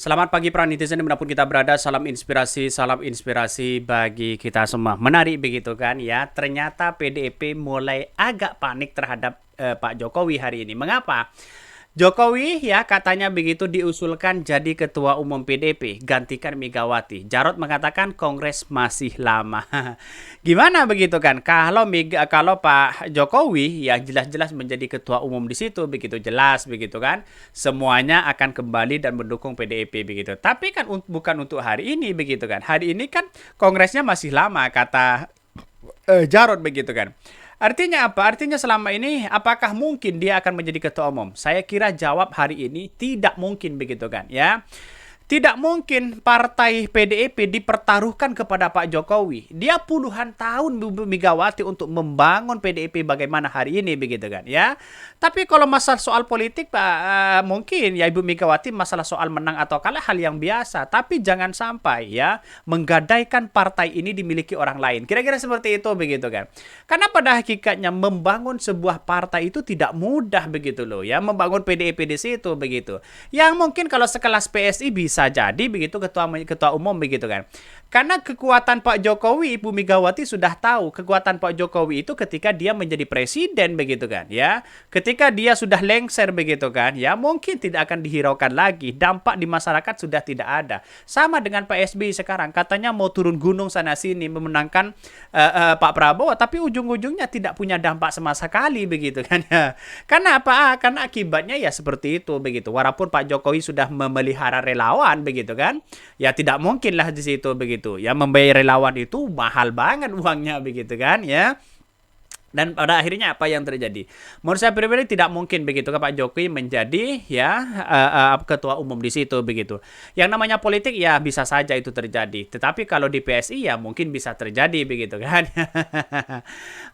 Selamat pagi para netizen dimanapun kita berada, salam inspirasi bagi kita semua. Menarik begitu kan ya, ternyata PDIP mulai agak panik terhadap Pak Jokowi hari ini. Mengapa? Jokowi ya katanya begitu diusulkan jadi ketua umum PDIP, gantikan Megawati. Jarod mengatakan Kongres masih lama. Gimana begitu kan? Kalau Pak Jokowi yang jelas-jelas menjadi ketua umum di situ begitu jelas begitu kan? Semuanya akan kembali dan mendukung PDIP begitu. Tapi kan bukan untuk hari ini begitu kan? Hari ini kan Kongresnya masih lama kata Jarod begitu kan. Artinya apa? Artinya selama ini apakah mungkin dia akan menjadi ketua umum? Saya kira jawab hari ini tidak mungkin begitu kan ya. Tidak mungkin partai PDIP dipertaruhkan kepada Pak Jokowi. Dia puluhan tahun Bu Megawati untuk membangun PDIP bagaimana hari ini begitu kan ya. Tapi kalau masalah soal politik Pak mungkin ya Ibu Megawati masalah soal menang atau kalah hal yang biasa. Tapi jangan sampai ya menggadaikan partai ini dimiliki orang lain. Kira-kira seperti itu begitu kan. Karena pada hakikatnya membangun sebuah partai itu tidak mudah begitu loh ya. Membangun PDIP di situ begitu. Yang mungkin kalau sekelas PSI bisa jadi begitu ketua umum begitu kan. Karena kekuatan Pak Jokowi, Ibu Megawati sudah tahu kekuatan Pak Jokowi itu ketika dia menjadi presiden begitu kan ya. Ketika dia sudah lengser begitu kan ya, mungkin tidak akan dihiraukan lagi. Dampak di masyarakat sudah tidak ada. Sama dengan Pak SBY sekarang katanya mau turun gunung sana sini memenangkan Pak Prabowo tapi ujung-ujungnya tidak punya dampak sama sekali begitu kan ya. Karena apa? Karena akibatnya ya seperti itu begitu. Walaupun Pak Jokowi sudah memelihara relawan begitu kan. Ya tidak mungkin lah di situ begitu. Ya membayar relawan itu mahal banget uangnya begitu kan ya. Dan pada akhirnya apa yang terjadi? Menurut saya pribadi tidak mungkin begitu kan Pak Jokowi menjadi ya ketua umum di situ begitu. Yang namanya politik ya bisa saja itu terjadi. Tetapi kalau di PSI ya mungkin bisa terjadi begitu kan.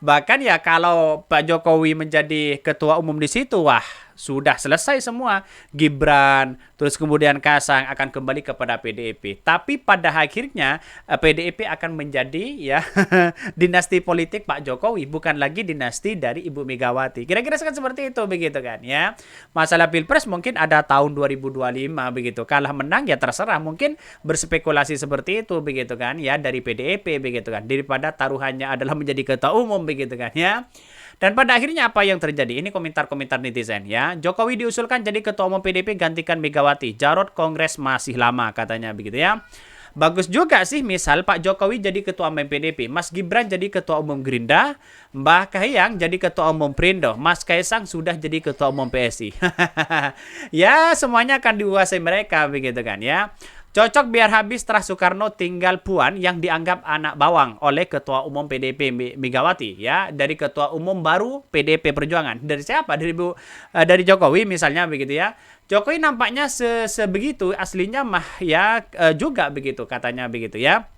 Bahkan ya kalau Pak Jokowi menjadi ketua umum di situ wah sudah selesai semua. Gibran, terus kemudian Kaesang akan kembali kepada PDIP. Tapi pada akhirnya PDIP akan menjadi ya dinasti politik Pak Jokowi, bukan lagi dinasti dari Ibu Megawati. Kira-kira seperti itu begitu kan ya. Masalah Pilpres mungkin ada tahun 2025 begitu. Kalah menang ya terserah, mungkin berspekulasi seperti itu begitu kan ya dari PDIP begitu kan. Daripada taruhannya adalah menjadi ketua umum begitu kan ya. Dan pada akhirnya apa yang terjadi? Ini komentar-komentar netizen ya. Jokowi diusulkan jadi ketua umum PDIP gantikan Megawati. Jarod Kongres masih lama katanya begitu ya. Bagus juga sih misal Pak Jokowi jadi ketua umum PDIP, Mas Gibran jadi ketua umum Gerindra, Mbah Kahiyang jadi ketua umum Perindo, Mas Kaesang sudah jadi ketua umum PSI. Ya semuanya akan dikuasai mereka begitu kan ya. Cocok biar habis setelah Soekarno tinggal Puan yang dianggap anak bawang oleh Ketua Umum PDIP Megawati ya, dari Ketua Umum baru PDIP Perjuangan. Dari siapa? Dari Jokowi misalnya begitu ya. Jokowi nampaknya sebegitu aslinya mah ya juga begitu katanya begitu ya.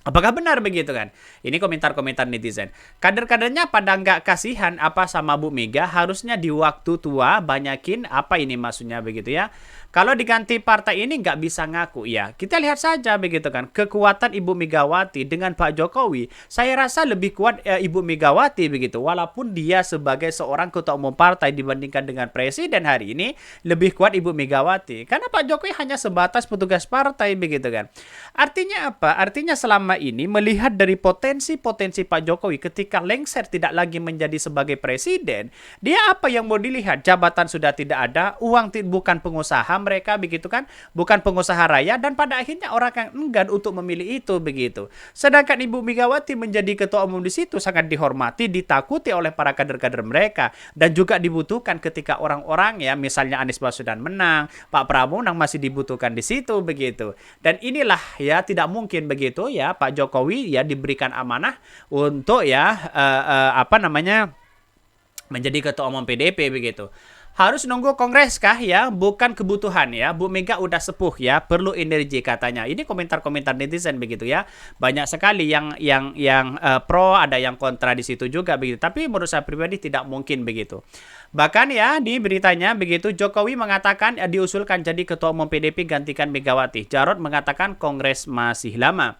Apakah benar begitu kan? Ini komentar-komentar netizen. Kader-kadernya pada nggak kasihan apa sama Bu Mega, harusnya di waktu tua banyakin apa ini maksudnya begitu ya. Kalau diganti partai ini nggak bisa ngaku ya. Kita lihat saja begitu kan. Kekuatan Ibu Megawati dengan Pak Jokowi. Saya rasa lebih kuat Ibu Megawati begitu. Walaupun dia sebagai seorang ketua umum partai dibandingkan dengan presiden hari ini. Lebih kuat Ibu Megawati. Karena Pak Jokowi hanya sebatas petugas partai begitu kan. Artinya apa? Artinya selama ini melihat dari potensi-potensi Pak Jokowi ketika lengser tidak lagi menjadi sebagai presiden. Dia apa yang mau dilihat? Jabatan sudah tidak ada. Uang bukan pengusaha mereka begitu kan, bukan pengusaha raya, dan pada akhirnya orang yang enggan untuk memilih itu begitu. Sedangkan Ibu Megawati menjadi ketua umum di situ sangat dihormati, ditakuti oleh para kader-kader mereka, dan juga dibutuhkan ketika orang-orang ya misalnya Anies Baswedan menang, Pak Prabowo menang masih dibutuhkan di situ begitu. Dan inilah ya tidak mungkin begitu ya Pak Jokowi ya diberikan amanah untuk ya menjadi ketua umum PDIP begitu. Harus nunggu kongres kah ya, bukan kebutuhan ya. Bu Mega udah sepuh ya, perlu energi katanya. Ini komentar-komentar netizen begitu ya. Banyak sekali yang pro, ada yang kontra di situ juga begitu. Tapi menurut saya pribadi tidak mungkin begitu. Bahkan ya di beritanya begitu Jokowi mengatakan diusulkan jadi ketua umum PDIP gantikan Megawati. Jarod mengatakan kongres masih lama.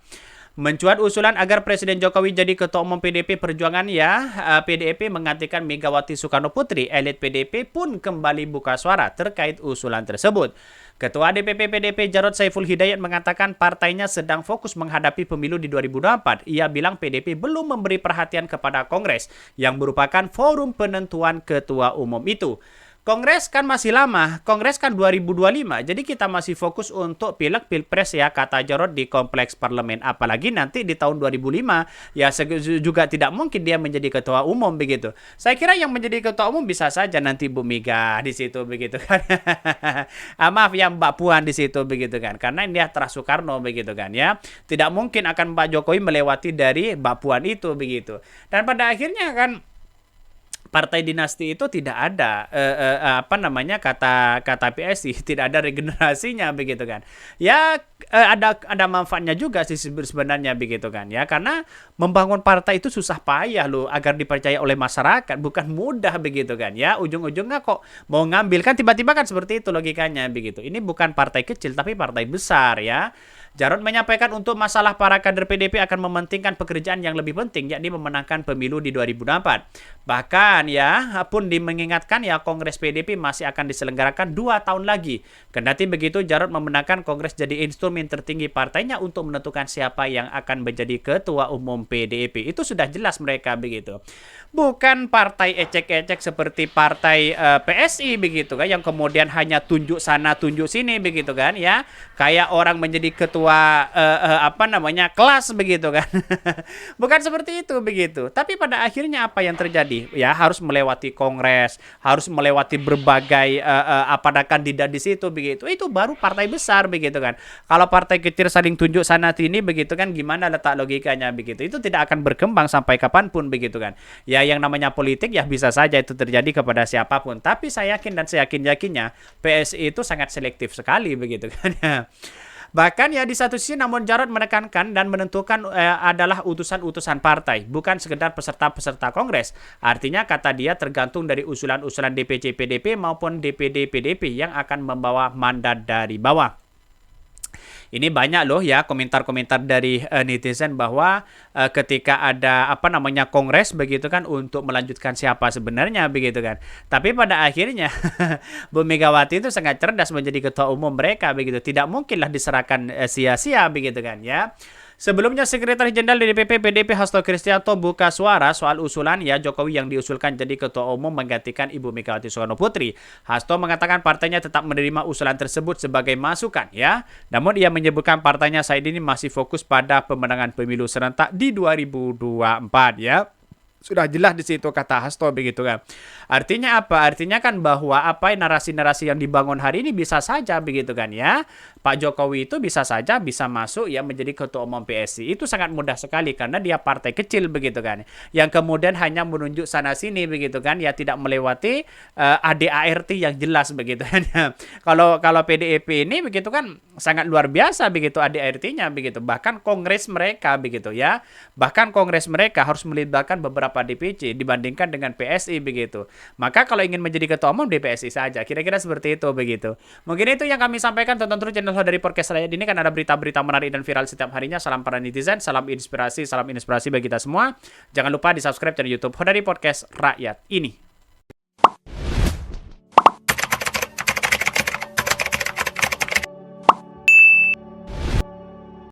Mencuat usulan agar Presiden Jokowi jadi Ketua Umum PDIP Perjuangan ya, PDIP menggantikan Megawati Soekarno Putri. Elit PDIP pun kembali buka suara terkait usulan tersebut. Ketua DPP PDP Jarod Saiful Hidayat mengatakan partainya sedang fokus menghadapi pemilu di 2024. Ia bilang PDP belum memberi perhatian kepada Kongres yang merupakan forum penentuan ketua umum itu. Kongres kan masih lama, Kongres kan 2025, jadi kita masih fokus untuk pileg pilpres ya, kata Jarod di kompleks parlemen. Apalagi nanti di tahun 2005, ya juga tidak mungkin dia menjadi ketua umum begitu. Saya kira yang menjadi ketua umum bisa saja nanti Bu Mega di situ begitu kan. Maaf ya Mbak Puan di situ begitu kan, karena dia Terah Soekarno begitu kan ya. Tidak mungkin akan Pak Jokowi melewati dari Mbak Puan itu begitu. Dan pada akhirnya kan partai dinasti itu tidak ada kata PSI, tidak ada regenerasinya begitu kan. Ya ada manfaatnya juga sih sebenarnya begitu kan ya, karena membangun partai itu susah payah loh agar dipercaya oleh masyarakat, bukan mudah begitu kan ya. Ujung-ujungnya kok mau ngambil kan tiba-tiba kan seperti itu logikanya begitu. Ini bukan partai kecil tapi partai besar ya. Jarod menyampaikan untuk masalah para kader PDP akan mementingkan pekerjaan yang lebih penting, yakni memenangkan pemilu di 2024. Bahkan ya pun mengingatkan ya Kongres PDP masih akan diselenggarakan 2 tahun lagi. Kendati begitu, Jarod membenarkan Kongres jadi instrumen tertinggi partainya untuk menentukan siapa yang akan menjadi ketua umum PDIP. Itu sudah jelas mereka begitu. Bukan partai ecek-ecek seperti partai PSI begitu kan, yang kemudian hanya tunjuk sana tunjuk sini begitu kan ya. Kayak orang menjadi ketua kelas begitu kan. Bukan seperti itu begitu. Tapi pada akhirnya apa yang terjadi? Ya harus melewati Kongres, harus melewati berbagai kandidat di situ begitu. Itu baru partai besar begitu kan. Kalau partai kecil saling tunjuk sana sini begitu kan, gimana letak logikanya begitu? Itu tidak akan berkembang sampai kapanpun begitu kan. Ya yang namanya politik ya bisa saja itu terjadi kepada siapapun. Tapi saya yakin dan saya yakinnya PSI itu sangat selektif sekali begitu kan. Bahkan ya di satu sisi namun Jarod menekankan dan menentukan adalah utusan-utusan partai, bukan sekedar peserta-peserta Kongres. Artinya kata dia tergantung dari usulan-usulan DPC PDP maupun DPD PDP yang akan membawa mandat dari bawah. Ini banyak loh ya komentar-komentar dari netizen bahwa ketika ada Kongres begitu kan untuk melanjutkan siapa sebenarnya begitu kan. Tapi pada akhirnya Bu Megawati itu sangat cerdas menjadi ketua umum mereka begitu. Tidak mungkinlah diserahkan sia-sia begitu kan ya. Sebelumnya Sekretaris Jenderal DPP PDP Hasto Kristianto buka suara soal usulan ya Jokowi yang diusulkan jadi ketua umum menggantikan Ibu Megawati Soekarno Putri. Hasto mengatakan partainya tetap menerima usulan tersebut sebagai masukan ya. Namun ia menyebutkan partainya saat ini masih fokus pada pemenangan pemilu serentak di 2024 ya. Sudah jelas di situ kata Hasto begitu kan. Artinya apa? Artinya kan bahwa narasi-narasi yang dibangun hari ini bisa saja begitu kan ya. Pak Jokowi itu bisa saja bisa masuk ya menjadi ketua umum PSI. Itu sangat mudah sekali karena dia partai kecil begitu kan. Yang kemudian hanya menunjuk sana sini begitu kan, ya tidak melewati ADART yang jelas begitu kan. Kalau PDIP ini begitu kan sangat luar biasa begitu ADART-nya begitu. Bahkan kongres mereka begitu ya. Bahkan kongres mereka harus melibatkan beberapa DPC dibandingkan dengan PSI begitu. Maka kalau ingin menjadi ketua umum di PSI saja. Kira-kira seperti itu begitu. Mungkin itu yang kami sampaikan. Tonton terus channel dari Podcast Rakyat ini kan ada berita-berita menarik dan viral setiap harinya. Salam para netizen, salam inspirasi bagi kita semua. Jangan lupa di subscribe channel YouTube dari Podcast Rakyat ini.